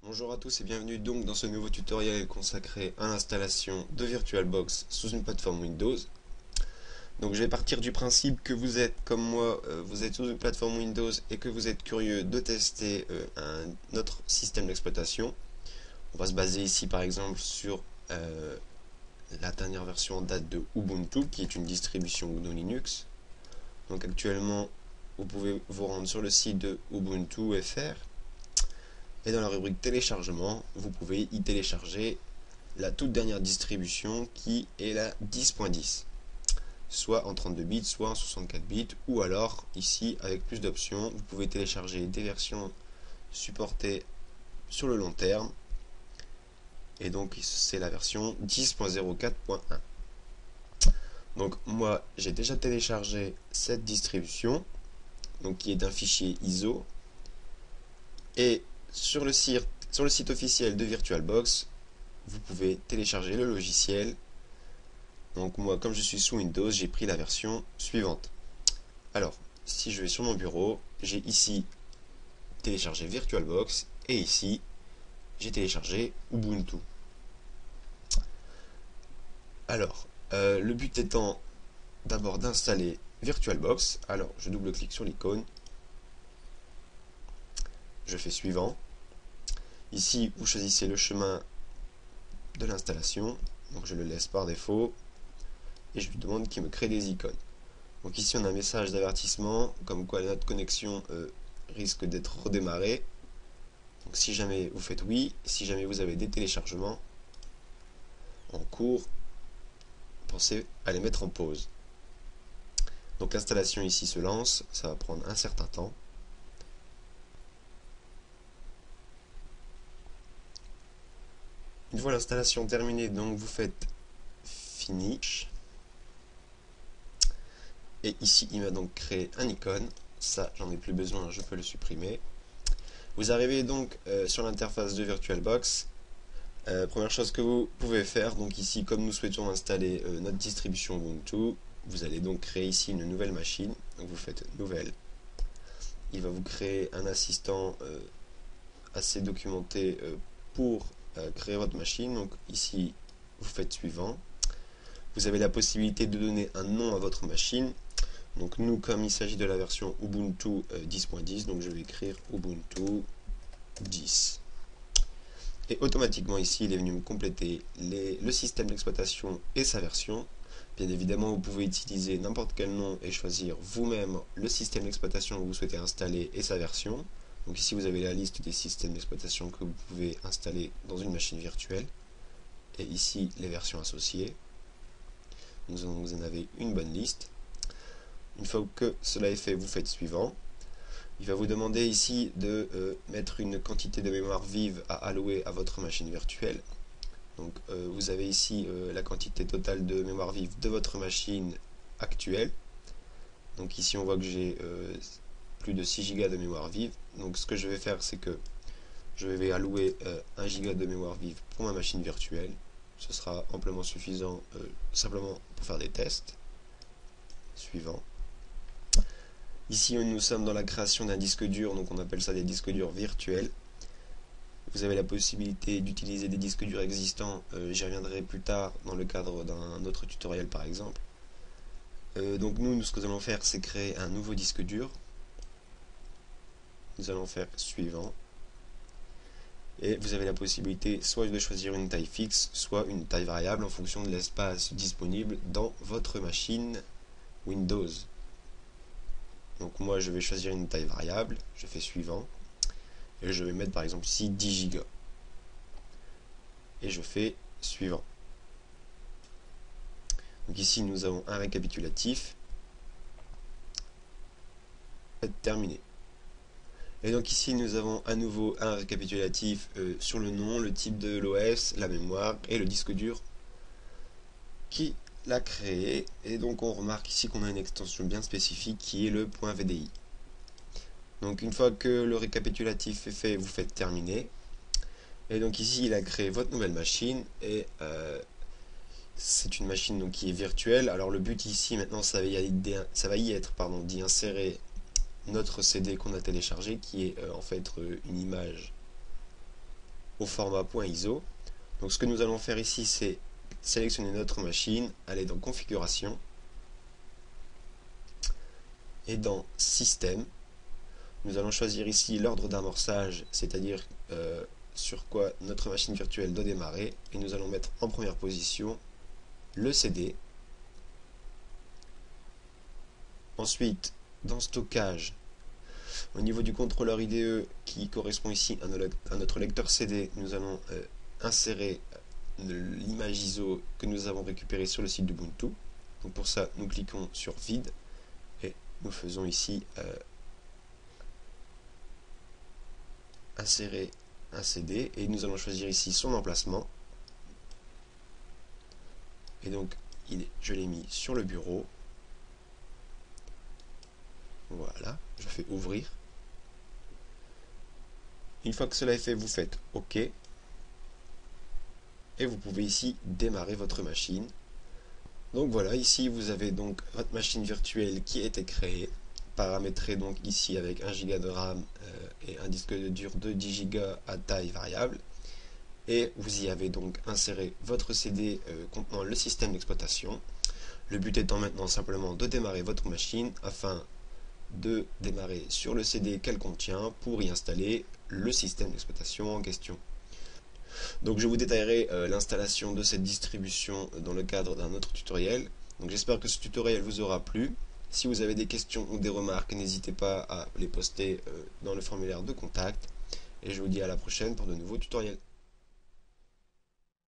Bonjour à tous et bienvenue donc dans ce nouveau tutoriel consacré à l'installation de VirtualBox sous une plateforme Windows. Donc je vais partir du principe que vous êtes comme moi, vous êtes sous une plateforme Windows et que vous êtes curieux de tester un autre système d'exploitation. On va se baser ici par exemple sur la dernière version en date de Ubuntu qui est une distribution GNU Linux. Donc actuellement vous pouvez vous rendre sur le site de Ubuntu.fr. Et dans la rubrique téléchargement, vous pouvez y télécharger la toute dernière distribution qui est la 10.10, soit en 32 bits, soit en 64 bits, ou alors ici avec plus d'options, vous pouvez télécharger des versions supportées sur le long terme, et donc c'est la version 10.04.1. Donc moi j'ai déjà téléchargé cette distribution, donc qui est un fichier ISO, et sur le site officiel de VirtualBox, vous pouvez télécharger le logiciel. Donc moi, comme je suis sous Windows, j'ai pris la version suivante. Alors, si je vais sur mon bureau, j'ai ici téléchargé VirtualBox et ici, j'ai téléchargé Ubuntu. Alors, le but étant d'abord d'installer VirtualBox. Alors, je double-clique sur l'icône. Je fais suivant. Ici, vous choisissez le chemin de l'installation. Donc, je le laisse par défaut. Et je lui demande qu'il me crée des icônes. Donc ici on a un message d'avertissement comme quoi notre connexion risque d'être redémarrée. Donc si jamais vous faites oui, si jamais vous avez des téléchargements en cours, pensez à les mettre en pause. Donc l'installation ici se lance, ça va prendre un certain temps. Une fois l'installation terminée, donc vous faites finish. Et ici il m'a donc créé un icône, ça j'en ai plus besoin, je peux le supprimer. Vous arrivez donc sur l'interface de VirtualBox. Première chose que vous pouvez faire, donc ici comme nous souhaitons installer notre distribution Ubuntu, vous allez donc créer ici une nouvelle machine. Donc vous faites nouvelle. Il va vous créer un assistant assez documenté pour créer votre machine. Donc ici vous faites suivant. Vous avez la possibilité de donner un nom à votre machine. Donc nous, comme il s'agit de la version Ubuntu 10.10, donc je vais écrire Ubuntu 10. Et automatiquement ici, il est venu me compléter le système d'exploitation et sa version. Bien évidemment, vous pouvez utiliser n'importe quel nom et choisir vous-même le système d'exploitation que vous souhaitez installer et sa version. Donc ici, vous avez la liste des systèmes d'exploitation que vous pouvez installer dans une machine virtuelle. Et ici, les versions associées. Vous en avez une bonne liste. Une fois que cela est fait, vous faites suivant. Il va vous demander ici de mettre une quantité de mémoire vive à allouer à votre machine virtuelle. Donc vous avez ici la quantité totale de mémoire vive de votre machine actuelle. Donc ici on voit que j'ai plus de 6 Go de mémoire vive. Donc ce que je vais faire, c'est que je vais allouer 1 Go de mémoire vive pour ma machine virtuelle. Ce sera amplement suffisant simplement pour faire des tests. Suivant. Ici, nous sommes dans la création d'un disque dur, donc on appelle ça des disques durs virtuels. Vous avez la possibilité d'utiliser des disques durs existants, j'y reviendrai plus tard dans le cadre d'un autre tutoriel par exemple. Donc nous, ce que nous allons faire, c'est créer un nouveau disque dur. Nous allons faire suivant. Et vous avez la possibilité soit de choisir une taille fixe, soit une taille variable en fonction de l'espace disponible dans votre machine Windows. Donc moi je vais choisir une taille variable, je fais suivant, et je vais mettre par exemple ici 10 Go. Et je fais suivant. Donc ici nous avons un récapitulatif. Terminé. Et donc ici nous avons à nouveau un récapitulatif sur le nom, le type de l'OS, la mémoire et le disque dur qui l'a créé. Et donc on remarque ici qu'on a une extension bien spécifique qui est le .vdi. Donc une fois que le récapitulatif est fait, vous faites terminer. Et donc ici il a créé votre nouvelle machine et c'est une machine donc, qui est virtuelle. Alors le but ici maintenant ça va y être d'y insérer notre CD qu'on a téléchargé qui est en fait une image au format .iso. Donc ce que nous allons faire ici, c'est sélectionner notre machine, aller dans configuration et dans système. Nous allons choisir ici l'ordre d'amorçage, c'est-à-dire sur quoi notre machine virtuelle doit démarrer, et nous allons mettre en première position le CD. Ensuite, dans stockage, au niveau du contrôleur IDE qui correspond ici à notre lecteur CD, nous allons insérer l'image ISO que nous avons récupérée sur le site d'Ubuntu. Donc pour ça, nous cliquons sur vide et nous faisons ici insérer un CD et nous allons choisir ici son emplacement. Et donc je l'ai mis sur le bureau. Voilà, je fais ouvrir. Une fois que cela est fait, vous faites OK. Et vous pouvez ici démarrer votre machine. Donc voilà, ici vous avez donc votre machine virtuelle qui a été créée, paramétrée donc ici avec 1 Go de RAM et un disque dur de 10 Go à taille variable. Et vous y avez donc inséré votre CD contenant le système d'exploitation. Le but étant maintenant simplement de démarrer votre machine afin de démarrer sur le CD qu'elle contient pour y installer le système d'exploitation en question. Donc je vous détaillerai l'installation de cette distribution dans le cadre d'un autre tutoriel. Donc j'espère que ce tutoriel vous aura plu. Si vous avez des questions ou des remarques, n'hésitez pas à les poster dans le formulaire de contact. Et je vous dis à la prochaine pour de nouveaux tutoriels.